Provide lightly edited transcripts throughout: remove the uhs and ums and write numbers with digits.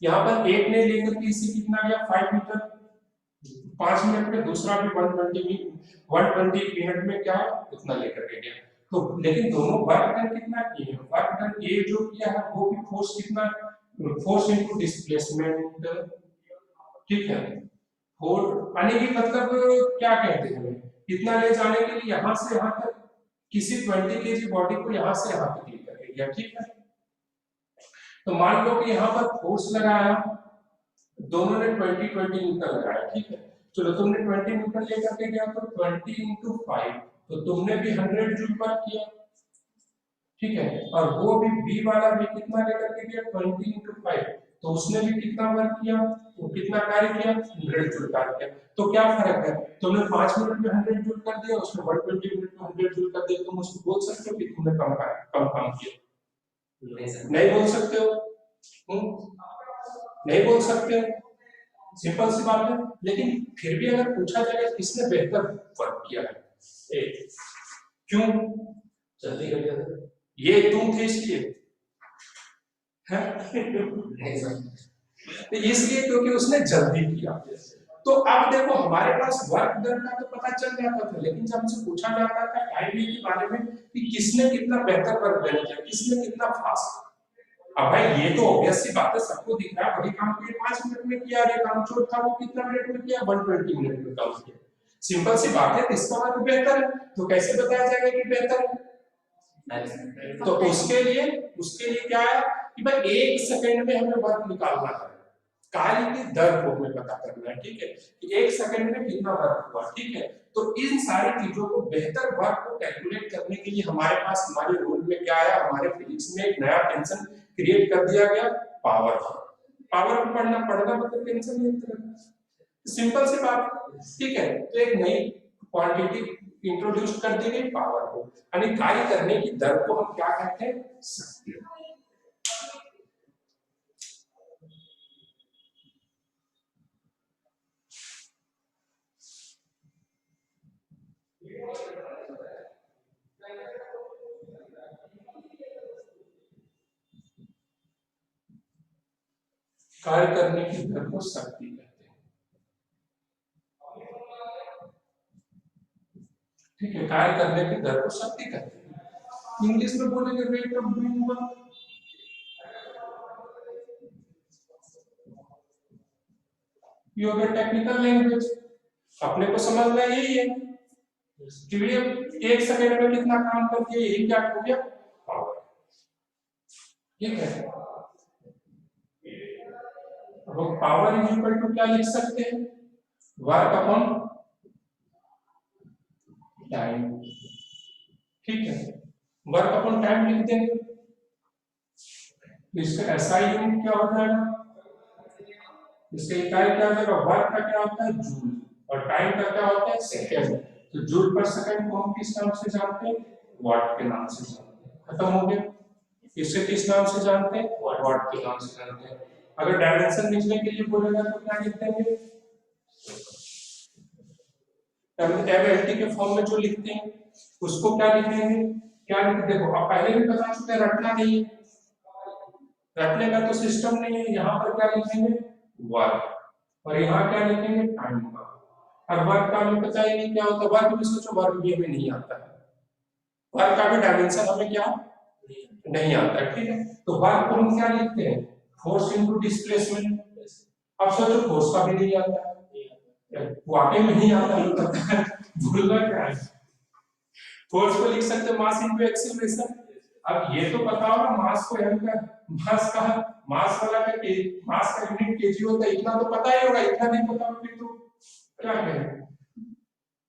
यहाँ पर एक ने लेकर के इसे कितना गया 5 मीटर 5 मिनट में, दूसरा भी 120 मिनट में क्या उतना लेकर के गया। तो लेकिन दोनों वर्क डन कितना किए हैं, वर्क डन ए जो किया है वो भी फोर्स कितना, फोर्स इनटू डिस्प्लेसमेंट, ठीक है। फोर्स यानी कि मतलब क्या कहते हैं, इतना ले जाने के लिए यहां से यहां तक किसी 20 केजी बॉडी को यहां से यहां तक लेकर के गया, ठीक है। तो मान लो कि यहां पर फोर्स लगाया, दोनों ने 20 न्यूटन लगाया, ठीक है। चलो तुमने 20 न्यूटन लेकर के गया तो 20 इंटू 5, तो तुमने भी 100 जूल पर किया, ठीक है। और वो भी बी वाला भी कितना लेकर के गया 20 इंटू 5, तो उसने भी कितना वर्क किया, वो कितना कार्य किया 100 जूल कार्य किया। तो क्या फर्क है, तुमने 5 मिनट में 100 जूल कर दिया, उसने 120 मिनट में 100 जूल कर दिया, तुम उसको बोल सकते हो कि तुमने कम काम किया? नहीं बोल सकते हो, नहीं बोल सकते हो, सिंपल सी बात है। लेकिन फिर भी अगर पूछा जाए किसने बेहतर वर्क किया है, क्यों जल्दी कर दिया था, ये तुम थे इसलिए है इसलिए क्योंकि उसने जल्दी किया। तो अब देखो हमारे पास वर्क डन का तो पता चल जाता था, लेकिन जब हमसे पूछा जाता था टाइम के बारे में कि किसने कितना बेहतर वर्क डन किया, किसने कितना फास्ट, अब भाई ये तो ऑब्वियस सी बात है, सबको दिख रहा है वही काम को 5 मिनट में किया, अरे काम चोर था वो कितना मिनट में किया 120 मिनट में काम किया, सिंपल सी बात है। इसका वर्क बेहतर है, तो कैसे बताया जाएगा कि बेहतर है? तो उसके लिए क्या है कि भाई 1 सेकंड में हमें वर्क निकालना है, कार्य की दर को हमें पता करना है, ठीक है, कि 1 सेकंड में कितना वर्क हुआ, ठीक है। तो इन सारी चीजों को बेहतर वर्क को कैलकुलेट करने के लिए हमारे पास हमारे रूल में क्या आया, हमारे फिजिक्स में एक नया टेंशन क्रिएट कर दिया गया, पावर। पावर को पढ़ना मतलब टेंशन नहीं होता, सिंपल सी बात, ठीक है। तो एक नई क्वांटिटी इंट्रोड्यूस कर दी गई, पावर को, यानी कार्य करने की दर को हम क्या कहते हैं, शक्ति। कार्य करने की दर को शक्ति कहते हैं, ठीक है। कार्य करने की दर को शक्ति कहते हैं, इंग्लिश में बोलेंगे रेट ऑफ डूइंग वर्क। ये हो गया टेक्निकल लैंग्वेज, अपने को समझना यही है कि भैया 1 सेकंड में कितना काम कर दिया, यही क्या हो गया, पावर, ठीक है। अब पावर इज इक्वल टू क्या लिख सकते हैं, वर्क अपॉन टाइम, ठीक है। वर्क अपॉन टाइम लिख देंगे, तो इसका एसआई यूनिट क्या हो जाएगा, इसका इकाई क्या हो जाएगा, वर्क का क्या होता है जूल, और टाइम का क्या होता है सेकंड। तो जूल पर सेकंड को हम किस नाम से जानते हैं, वाट के नाम से जानते हैं, खत्म हो गया। इसे किस नाम से जानते हैं, वाट के नाम से जानते हैं। अगर डायमेंशन लिखने के लिए बोलेगा तो क्या लिख देंगे, एमएलटी के फॉर्म में जो लिखते हैं उसको क्या लिखेंगे, क्या लिख, देखो अब पहले भी बता चुके, रटना नहीं है, रटने का तो सिस्टम नहीं है। यहाँ पर क्या लिखेंगे, वर्क, और यहाँ क्या लिखेंगे, टाइम का। अब वर्क का हमें पता ही नहीं क्या होता, वर्क भी सोचो, वर्क भी हमें नहीं आता है, वर्क का भी डायमेंशन हमें क्या नहीं आता है, ठीक है। तो वर्क को हम क्या लिखते हैं, फोर्स इनटू डिस्प्लेसमेंट। अब सोचो फोर्स का भी नहीं आता है, वाकई में नहीं आता है, भूलना क्या है, फोर्स को लिख सकते हैं मास इनटू एक्सीलरेशन। अब ये तो बताओ ना, मास को एम का, मास का, मास वाला का मास का यूनिट केजी होता है, इतना तो पता ही होगा, इतना नहीं पता फिर तो क्या करें,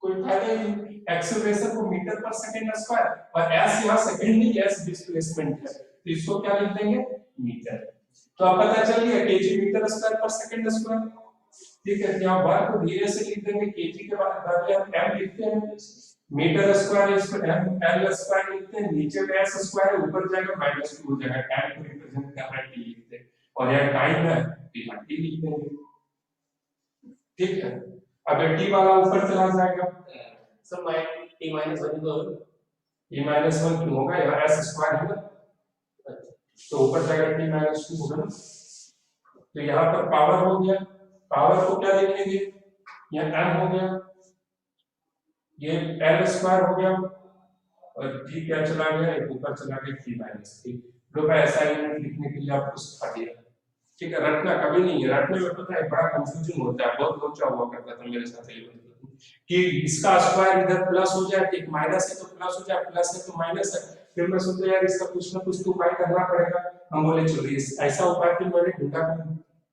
कोई फायदा ही नहीं। एक्सीलरेशन को मीटर पर सेकंड स्क्वायर, और एस यहाँ सेकंड नहीं, एस डिस्प्लेसमेंट है, तो इसको क्या लिख देंगे, मीटर। तो अब पता चल गया केजी मीटर स्क्वायर पर सेकंड स्क्वायर, ठीक है। यहाँ वर्क को धीरे से लिख देंगे, केजी के बाद हम एम लिखते हैं, मीटर स्क्वायर इसको एम एल स्क्वायर लिखते हैं, नीचे में एस स्क्वायर, ऊपर जाएगा -2 हो जाएगा, टाइम को रिप्रेजेंट कर रहा है टी लिखते हैं, और यहाँ टाइम है तो टी लिख देंगे, ठीक है। अब टी वाला ऊपर चला जाएगा, सर माइ टी -1 तो टी -1 क्यों होगा, यहाँ एस स्क्वायर है ना, तो ऊपर जाएगा टी -2 होगा ना, तो यहाँ पर पावर हो गया, पावर को क्या लिखेंगे, यहाँ m हो गया, ये l स्क्वायर हो गया, और g क्या चला गया, एक ऊपर चला गया g माइनस थ्री। लो भाई ऐसा यूनिट लिखने के लिए आपको सिखा दिया, ठीक है। रटना कभी नहीं है, रटने में पता है बड़ा कंफ्यूजन होता है, बहुत लोचा हुआ करता था मेरे साथ कि इसका स्क्वायर इधर प्लस हो जाए, ठीक माइनस है तो प्लस हो जाए, प्लस है तो माइनस है। फिर मैं सोचा यार इसका कुछ ना कुछ तो उपाय करना पड़ेगा। हम बोले चलिए ऐसा उपाय फिर मैंने ढूंढा,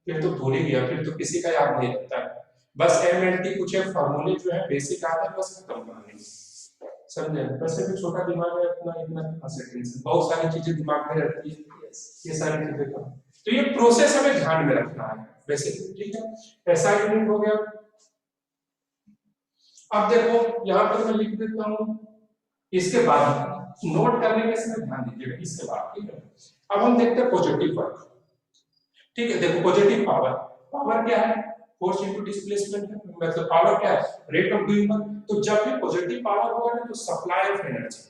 फिर तो भूल ही गया, फिर तो किसी का याद नहीं रहता है। बस MLT कुछ एक फॉर्मूले जो है बेसिक आता है, बस खत्म करने, समझे। वैसे भी छोटा दिमाग है अपना, इतना टेंशन, बहुत सारी चीजें दिमाग में रहती है, ये सारी चीजें कम। तो ये प्रोसेस हमें ध्यान में रखना है वैसे, ठीक है। ऐसा यूनिट हो गया। अब देखो यहाँ पर मैं लिख देता हूँ, इसके बाद नोट करने के समय ध्यान दीजिएगा इसके बाद, ठीक है। अब हम देखते हैं पॉजिटिव वर्क, ठीक है। देखो पॉजिटिव पावर, पावर क्या है, फोर्स इनटू डिस्प्लेसमेंट है, मतलब पावर क्या है, रेट ऑफ डूइंग वर्क। तो जब भी पॉजिटिव पावर होगा ना तो सप्लाई ऑफ एनर्जी,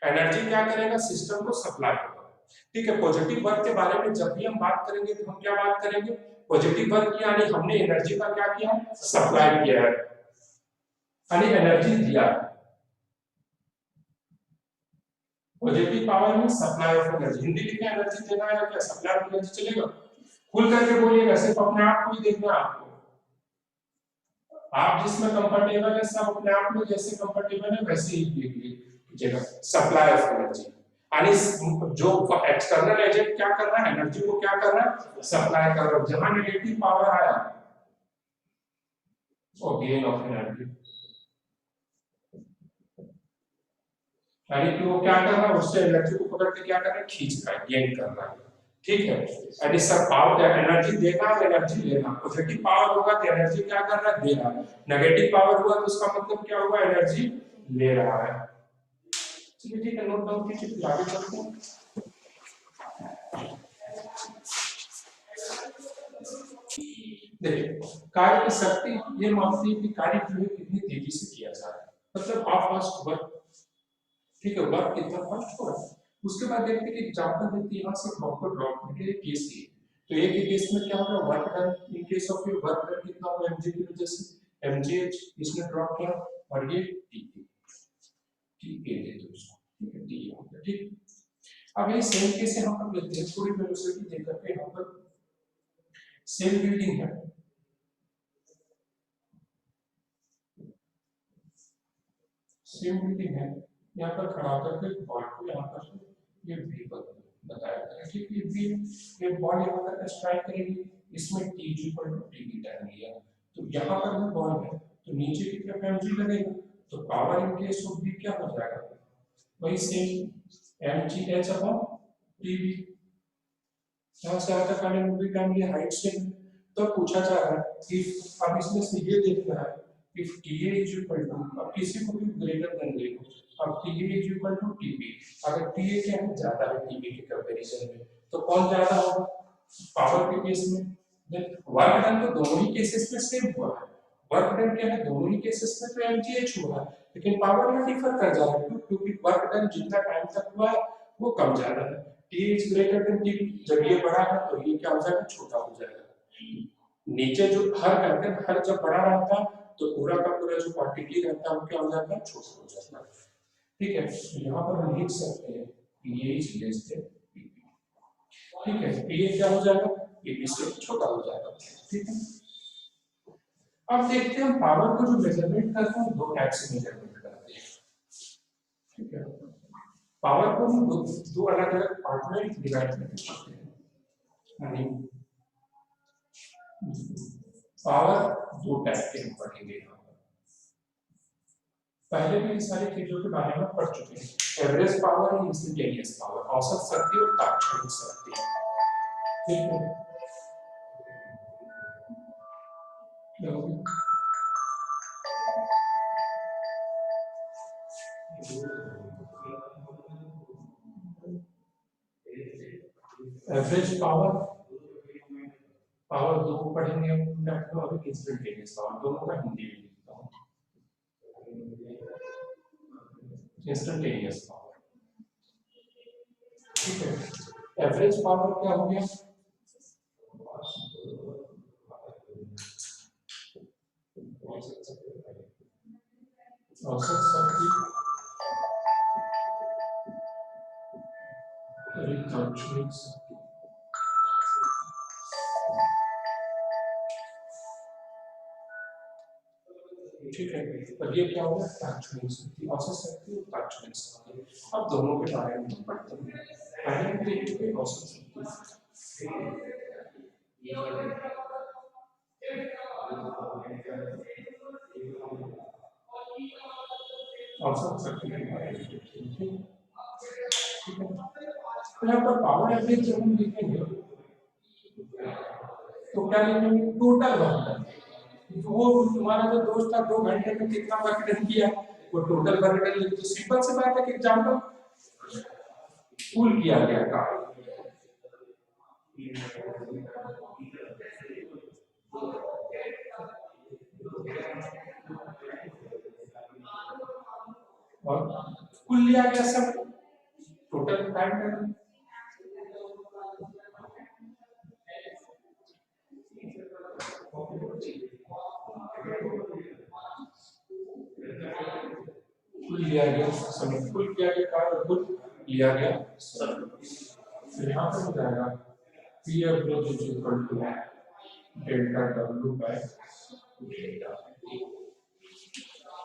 एनर्जी क्या करेगा, सिस्टम को सप्लाई होगा, ठीक है। पॉजिटिव वर्क के बारे में जब भी हम बात करेंगे तो हम क्या बात करेंगे, पॉजिटिव वर्क यानी हमने एनर्जी का क्या किया, सप्लाई किया है, यानी एनर्जी दिया। पॉजिटिव पावर में सप्लाई ऑफ एनर्जी, हिंदी लिखे एनर्जी देना है क्या, सप्लाई ऑफ एनर्जी चलेगा, खुल करके बोलिएगा, सिर्फ अपने आप को ही देखना है आपको, आप जिसमें कंफर्टेबल है सब अपने आप में जैसे कंफर्टेबल है वैसे ही कीजिएगा। सप्लाई ऑफ एनर्जी यानी जो एक्सटर्नल एजेंट क्या कर रहा है, एनर्जी को क्या कर रहा है, सप्लाई कर रहा है। जहां नेगेटिव पावर आया वो गेन ऑफ एनर्जी, यानी कि वो क्या कर रहा है, उससे एनर्जी को पकड़ के क्या कर रहा है, खींच रहा है, गेन कर रहा है, ठीक है। यानी सब पावर एनर्जी देना है, एनर्जी लेना। पॉजिटिव पावर होगा तो एनर्जी क्या कर रहा है, दे रहा है। नेगेटिव पावर हुआ तो उसका मतलब क्या हुआ, एनर्जी ले रहा है। चलिए ठीक है, नोट डाउन कीजिए, फिर आगे चलते हैं। देखिए कार्य की शक्ति ये मापती है कि कार्य जो है कितनी तेजी से किया जा रहा है, मतलब हाउ फास्ट वर्क, ठीक है, वर्क कितना फास्ट हो रहा है। उसके बाद देखते हैं कि एग्जांपल देते हैं, यहाँ से ब्लॉक को ड्रॉ करके केस दिए, तो एक ही केस में क्या होगा, work done in case of your work done कितना होगा mg की वजह से, mgh इसने ड्रॉप किया, और ये टी टी दे दो इसको, ठीक है, टी हो गया, ठीक। अब ये सेम केस यहाँ पर लेते हैं, थोड़ी वेलोसिटी दे करके यहाँ पर सेम बिल्डिंग है, सेम बिल्डिंग है, यहाँ पर खड़ा करके बॉल को यहाँ पर ये भी बताया गया है, ठीक है। भी ये बॉल यहाँ पर स्ट्राइक करेगी, इसमें टी इक्वल टू टी की टाइम लिया, तो यहाँ पर भी बॉल है तो नीचे की तरफ mg लगेगा, तो power in case of B क्या हो जाएगा, वही सेम mgh अपॉन tb। यहाँ से आता करने में भी टाइम लिया, हाइट से तो पूछा जा रहा है कि अब इसमें से ये देखना है if TA is equal to, अब किसी को भी ग्रेटर देन देखो, अब TA is equal to TB, अगर TA क्या है, ज्यादा है TB के कंपैरिजन में, तो कौन ज्यादा होगा, पावर के केस में। देन वर्क डन तो दोनों ही केसेस में सेम हुआ है, वर्क डन क्या है, दोनों ही केसेस में तो mgh हुआ है, लेकिन पावर में डिफर कर जा रहा है क्योंकि वर्क डन जितना टाइम तक हुआ है वो कम ज्यादा है। TA is greater than TB, जब ये बड़ा है तो ये क्या हो जाएगा, छोटा हो जाएगा। नीचे जो हर करते हैं, हर जब बड़ा रहता है तो पूरा का पूरा जो क्वांटिटी रहता है वो क्या हो जाता है, छोटा हो जाता है, ठीक है। तो यहाँ पर हम लिख सकते हैं ये इज लेस देन पीपी, ठीक है, पी क्या हो जाएगा, पीपी से छोटा हो जाएगा, ठीक है। अब देखते हैं पावर को जो मेजरमेंट करते हैं दो टाइप से मेजरमेंट करते हैं, ठीक है। पावर को हम दो अलग अलग पार्ट में डिवाइड करते हैं, यानी पावर दो टाइप के हम पढ़ेंगे यहाँ पर, पहले भी इन सारी चीजों के बारे में पढ़ चुके हैं, एवरेज पावर और इंस्टेंटेनियस पावर, औसत शक्ति और तात्क्षणिक शक्ति, ठीक है। एवरेज पावर, पावर दो पढ़ेंगे हम, और इंस्टेंटेनियस पावर, दोनों का हिंदी में लिखता हूँ, इंस्टेंटेनियस पावर, ठीक है। एवरेज पावर क्या हो गया, शक्ति। ठीक है, और ये क्या होगा, तात्क्षणिक शक्ति, औसत शक्ति और तात्क्षणिक शक्ति। अब दोनों के बारे में हम पढ़ते हैं। पहले हम देख चुके हैं औसत शक्ति। औसत शक्ति के बारे में ठीक है। तो यहाँ पर पावर एवरेज जब हम लिखेंगे तो क्या लिखेंगे, टोटल वर्क। वो तुम्हारा जो दोस्त था 2 घंटे में कितना वर्क डन किया, वो टोटल वर्क डन लिख। तो सिंपल सी बात है कि एग्जांपल कुल किया गया काम, और कुल लिया गया सब, टोटल टाइम डन। कुल लिया गया समय, कुल किया गया कार्य, कुल लिया गया समय। तो यहाँ पर हो जाएगा P average is equal to delta W by delta T.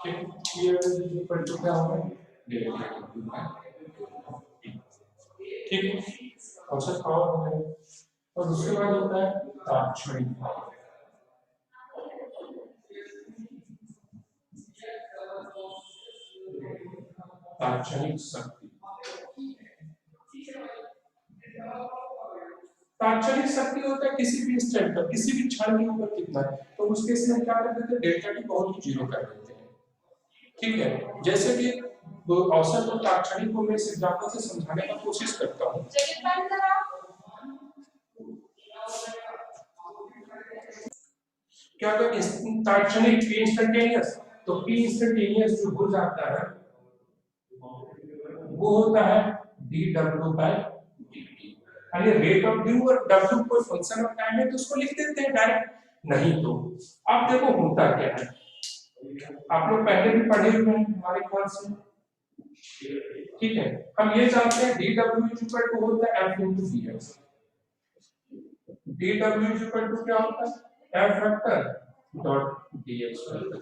ठीक, P average is equal to क्या होगा, डेल्टा डब्ल्यू बाय टी। ठीक, औसत पावर हो गया। और उसके बाद होता है तात्क्षणिक पावर। तात्क्षणिक शक्ति, तात्क्षणिक शक्ति होता है किसी भी इंस्टेंट पर, किसी भी क्षण के ऊपर कितना है, तो उस केस में क्या कर देते हैं, डेल्टा टी बहुत ही जीरो कर देते हैं। ठीक है, जैसे कि औसत और तात्क्षणिक को मैं इस एग्जांपल से समझाने की कोशिश करता हूँ। क्या होता है तात्क्षणिक, पी इंस्टेंटेनियस, तो पी इंस्टेंटेनियस जो हो जाता है वो होता है डी डब्ल्यू बाय dt। यानी रेट ऑफ ड्यू, और डब्ल्यू कोई फंक्शन ऑफ टाइम है तो उसको लिख देते हैं डायरेक्ट, नहीं तो अब देखो होता क्या है, आप लोग पहले भी पढ़े हुए हैं हमारे ख्याल से। ठीक है, हम ये जानते हैं D W is equal to होता है F into V X. D W is equal to क्या होता है, F vector dot D X vector.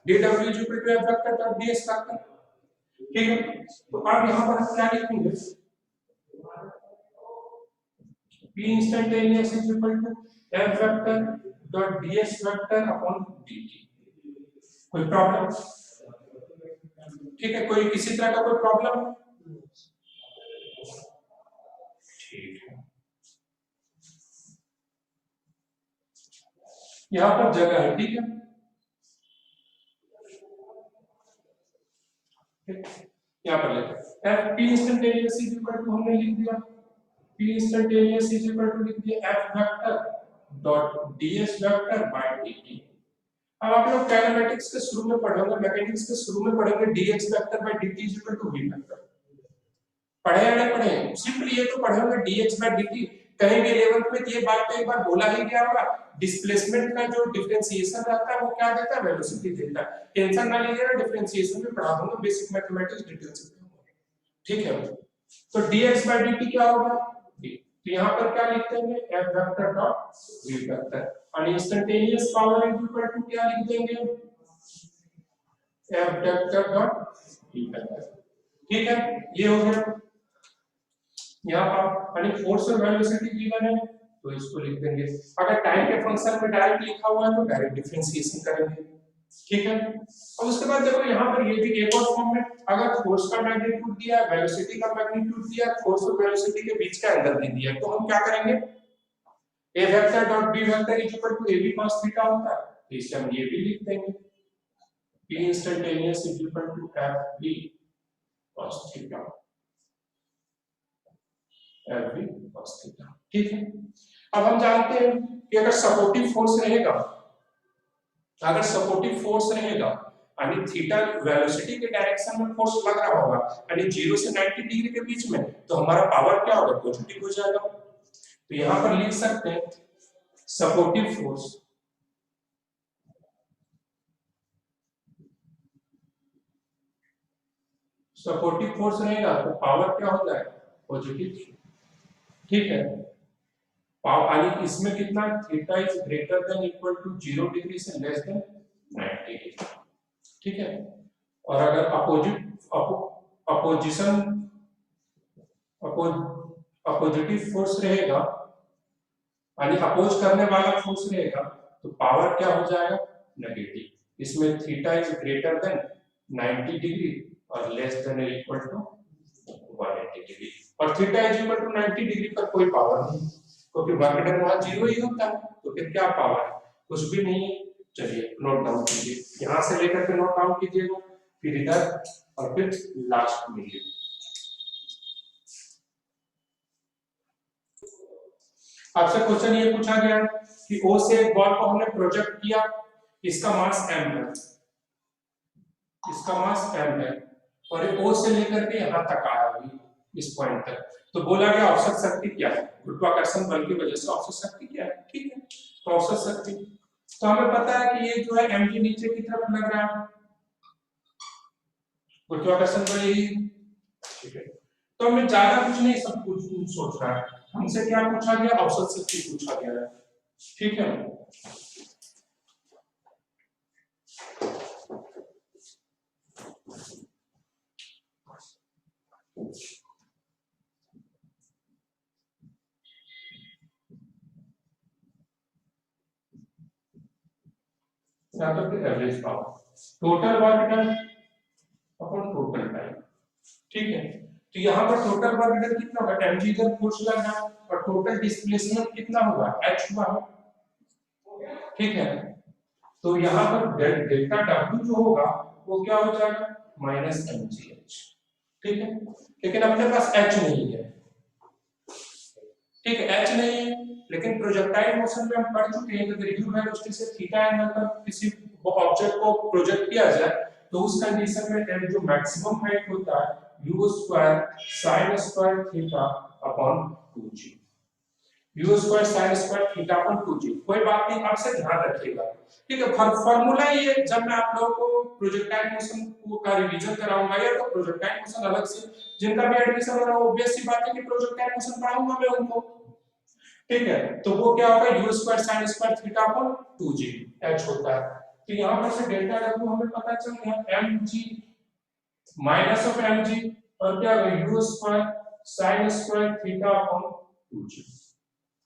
D W is equal to F vector dot D X vector. ठीक है, तो अब यहां पर हम क्या लिखेंगे, p instantaneous is equal to f vector dot ds vector upon dt। कोई प्रॉब्लम? ठीक है, कोई किसी तरह का कोई प्रॉब्लम? ठीक है, यहां पर जगह है। ठीक है, यहां पर लेते हैं f p instantaneous is equal to, हमने लिख दिया p instantaneous is equal to लिख दिया f vector dot ds vector by dt। अब आप लोग काइनेमेटिक्स के शुरू में पढ़े होंगे, मैकेनिक्स के शुरू में पढ़े होंगे dx vector by dt is equal to v vector. पढ़े या नहीं पढ़े? सिंपली ये तो पढ़े होंगे dx बाय dt। कहीं भी 11th में ये बात तो एक बार बोला ही गया होगा, डिस्प्लेसमेंट का जो डिफरेंशिएशन रहता है वो क्या देता है, वेलोसिटी देता है। टेंशन ना लीजिएगा, डिफरेंशिएशन में पढ़ा दूंगा, बेसिक मैथमेटिक्स डिटेल से। ठीक है, तो dx बाय dt क्या होगा, तो यहाँ पर क्या लिखते हैं, f vector dot v vector, और instantaneous power is equal to क्या लिख देंगे, f vector dot v vector. ठीक है, ये हो गया। यहाँ पर यानी फोर्स और वेलोसिटी गिवन है तो इसको लिख देंगे। अगर टाइम के फंक्शन में डायरेक्ट लिखा हुआ है तो डायरेक्ट डिफरेंशिएशन करेंगे। ठीक है, और उसके बाद देखो यहाँ पर ये भी एक और फॉर्म में, अगर फोर्स का मैग्नीट्यूड दिया है, वेलोसिटी का मैग्नीट्यूड दिया है, फोर्स और वेलोसिटी के बीच का एंगल दे दिया है, तो हम क्या करेंगे, a vector dot b vector is equal to ab cos theta होता है, तो इसे हम ये भी लिख देंगे p instantaneous is equal to fb cos theta, fb cos theta. ठीक है, अब हम जानते हैं कि अगर सपोर्टिव फोर्स रहेगा, अगर सपोर्टिव फोर्स रहेगा यानी थीटा वेलोसिटी के डायरेक्शन में फोर्स लग रहा होगा, यानी 0 से 90 डिग्री के बीच में, तो हमारा पावर क्या होगा, पॉजिटिव हो जाएगा। तो यहां पर लिख सकते हैं सपोर्टिव फोर्स रहेगा तो पावर क्या हो जाएगा, पॉजिटिव। ठीक है, पावर इसमें कितना, theta is greater than equal to 0 degree से लेस देन 90 डिग्री, ठीक है। और अगर अपोजिशन अपोजिटिव फोर्स रहेगा यानी अपोज करने वाला फोर्स रहेगा तो पावर क्या हो जाएगा, नेगेटिव। इसमें theta is greater than 90 degree और less than equal to 180 degree, और theta is equal to 90 degree पर कोई पावर नहीं, क्योंकि वर्क डन वहां 0 ही होता है, तो फिर क्या पावर है, कुछ भी नहीं है। चलिए नोट डाउन कीजिए, यहां से लेकर के नोट डाउन कीजिएगा, फिर इधर और फिर लास्ट में लीजिए। आपसे क्वेश्चन ये पूछा गया कि O से एक बॉल को हमने प्रोजेक्ट किया, इसका मास m है, इसका मास m है, और ये O से लेकर के यहाँ तक आया अभी इस पॉइंट तक, तो बोला गया औसत शक्ति क्या है, गुरुत्वाकर्षण बल की वजह से औसत शक्ति क्या है, ठीक है। तो औसत शक्ति, तो हमें पता है कि ये जो है m के नीचे की तरफ लग रहा है, गुरुत्वाकर्षण बल यही, ठीक है। तो हमें ज्यादा कुछ नहीं, सब कुछ सोच रहा है, हमसे क्या पूछा गया, औसत शक्ति पूछा गया है, ठीक है। Average power, total work done upon total time, ठीक है। तो यहाँ पर टोटल वर्क डन कितना होगा, mg इधर फोर्स लग रहा है, और टोटल डिस्प्लेसमेंट कितना होगा, h हुआ है, ठीक है। तो यहाँ पर डेल्टा w जो होगा वो क्या हो जाएगा, माइनस mgh, ठीक है। लेकिन अपने पास h नहीं है, ठीक है, h नहीं है, लेकिन प्रोजेक्टाइल मोशन में हम पढ़ चुके हैं कि अगर u वेलोसिटी से थीटा एंगल पर किसी ऑब्जेक्ट को प्रोजेक्ट किया जाए तो उस कंडीशन में m जो मैक्सिमम हाइट होता है u square sin square theta upon 2g, u square sin square theta upon 2g। कोई बात नहीं, आपसे ध्यान रखिएगा, ठीक है। फार्मूला ये, जब मैं आप लोगों को प्रोजेक्टाइल मोशन का रिवीजन कराऊंगा या तो प्रोजेक्टाइल मोशन अलग से, जिनका भी एडमिशन हो रहा है ऑब्वियस सी बात है कि प्रोजेक्टाइल मोशन पढ़ाऊंगा मैं उनको, ठीक है। तो वो क्या होगा, u square sin square theta upon 2g h होता है। तो यहां पर से डेल्टा w हमें पता चल गया, mg माइनस ऑफ mg, और क्या होगा, u square sin square theta upon 2g।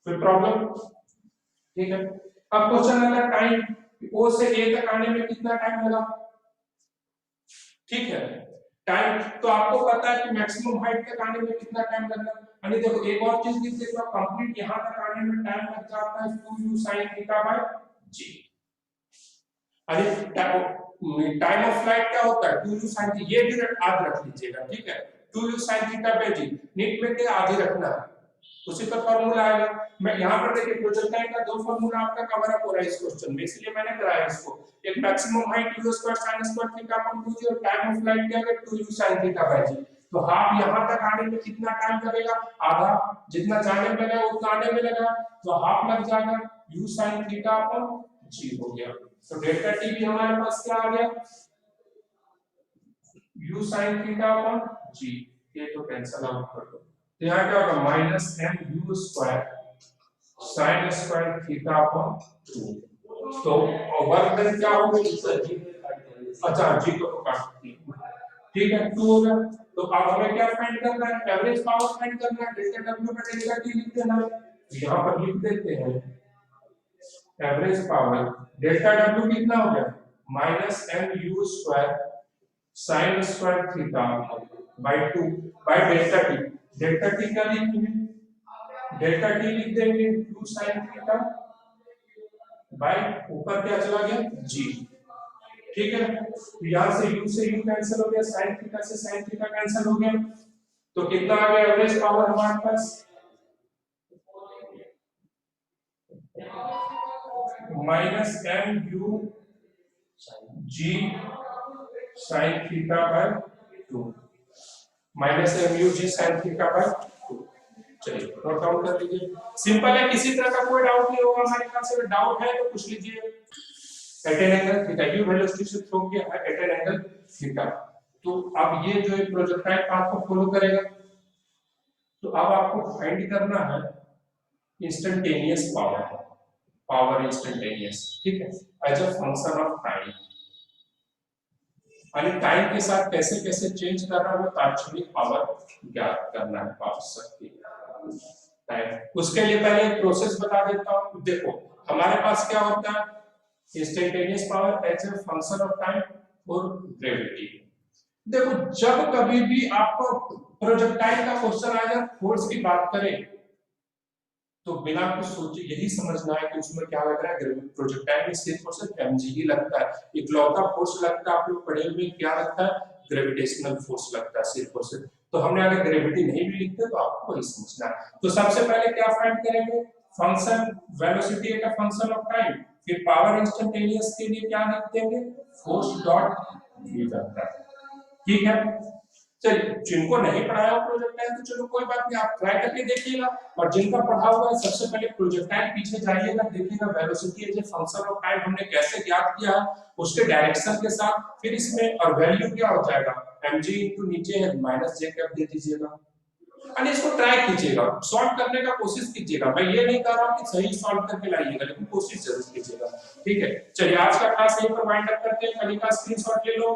कोई प्रॉब्लम, ठीक है। अब क्वेश्चन आता है टाइम, o से a तक आने में कितना टाइम लगा, ठीक है। टाइम तो आपको पता है कि मैक्सिमम हाइट तक आने में कितना टाइम लगता है, यानी देखो एक और चीज लिख देता हूं, कंप्लीट यहां तक आने में टाइम लग जाता है 2u sin theta by g। अरे टाइम ऑफ फ्लाइट क्या होता है, 2u sin, ये भी याद रख लीजिएगा, ठीक है, 2u sin theta by g, NEET में क्या आगे रखना है, उसी का फार्मूला आएगा। मैं यहां पर देखिए प्रोजेक्टाइल का दो फार्मूला आपका कवर अप हो रहा है इस क्वेश्चन में, इसलिए मैंने कराया इसको, एक maximum height u square sin square theta upon 2g, और टाइम ऑफ फ्लाइट क्या है 2u sin theta by g। तो हाफ यहां तक आने में कितना टाइम लगेगा, आधा, जितना जाने में लगा उतना आने में लगा, तो हाफ लग जाएगा, u sin theta upon g हो गया। तो डेल्टा t भी हमारे पास क्या आ गया, u sin theta upon g, ये तो कैंसिल आउट कर दो, तो यहाँ क्या होगा, minus m u square sin square theta upon 2। तो वर्क डन क्या होगा, अच्छा g को काट दिया, ठीक है, 2 हो गया। तो अब हमें क्या फाइंड करना है, एवरेज पावर फाइंड करना है, डेल्टा w का डेल्टा t लिख देना है, यहाँ पर लिख देते हैं एवरेज पावर, डेल्टा w कितना हो गया, minus m u square sin square theta by 2 by delta t, delta t क्या लिखेंगे, डेल्टा t लिख देंगे 2 sin थीटा बाय ऊपर क्या चला गया g, ठीक है। तो यहां से u से u कैंसिल हो गया, sin थीटा से sin थीटा कैंसिल हो गया, तो कितना आ गया एवरेज पावर हमारे पास, minus m u g sin theta by 2, minus m u g sin theta by 2। चलिए नोट डाउन कर लीजिए, सिंपल है, किसी तरह का कोई डाउट नहीं होगा हमारे पास, अगर डाउट है तो पूछ लीजिए। At an angle theta, u velocity से थ्रो किया है एट एन एंगल थीटा, तो अब ये जो है प्रोजेक्टाइल पाथ को फॉलो करेगा, तो अब आपको फाइंड करना है इंस्टेंटेनियस पावर, पावर इंस्टेंटेनियस, ठीक है, as a function of time, यानी टाइम के साथ कैसे कैसे चेंज कर रहा है वो तात्क्षणिक पावर ज्ञात करना है, पावर शक्ति टाइम। उसके लिए पहले एक प्रोसेस बता देता हूं। देखो हमारे पास क्या होता है, instantaneous power as a function of time और ग्रेविटी। देखो जब कभी भी आपको प्रोजेक्टाइल का क्वेश्चन आ जाए, फोर्स की बात करें, तो बिना कुछ सोचे यही समझना है कि उसमें क्या लग रहा है, प्रोजेक्टाइल में सिर्फ और सिर्फ mg ही लगता है, इकलौता फोर्स लगता है आप लोग पढ़े हुए क्या लगता है, ग्रेविटेशनल फोर्स लगता है सिर्फ और सिर्फ। तो हमने अगर ग्रेविटी नहीं भी लिखते तो आपको वही समझना है। तो सबसे पहले क्या फाइंड करेंगे, फंक्शन वेलोसिटी का फंक्शन ऑफ टाइम, फिर पावर इंस्टेंटेनियस के लिए क्या लिख देंगे, फोर्स डॉट v वेक्टर, ठीक है। चलिए जिनको नहीं पढ़ाया हो प्रोजेक्टाइल तो चलो कोई बात नहीं, आप ट्राई करके देखिएगा, और जिनका पढ़ा हुआ है सबसे पहले प्रोजेक्टाइल पीछे जाइएगा, देखिएगा velocity as a function of time हमने कैसे ज्ञात किया है, उसके डायरेक्शन के साथ, फिर इसमें और वैल्यू क्या हो जाएगा mg इनटू नीचे है माइनस j कैप दे दीजिएगा, और इसको ट्राई कीजिएगा, सॉल्व करने का कोशिश कीजिएगा। मैं ये नहीं कह रहा हूं कि सही सॉल्व करके लाइएगा, लेकिन कोशिश जरूर कीजिएगा, ठीक है। चलिए आज का क्लास यहीं पर वाइंड अप करते हैं, कल का स्क्रीनशॉट ले लो।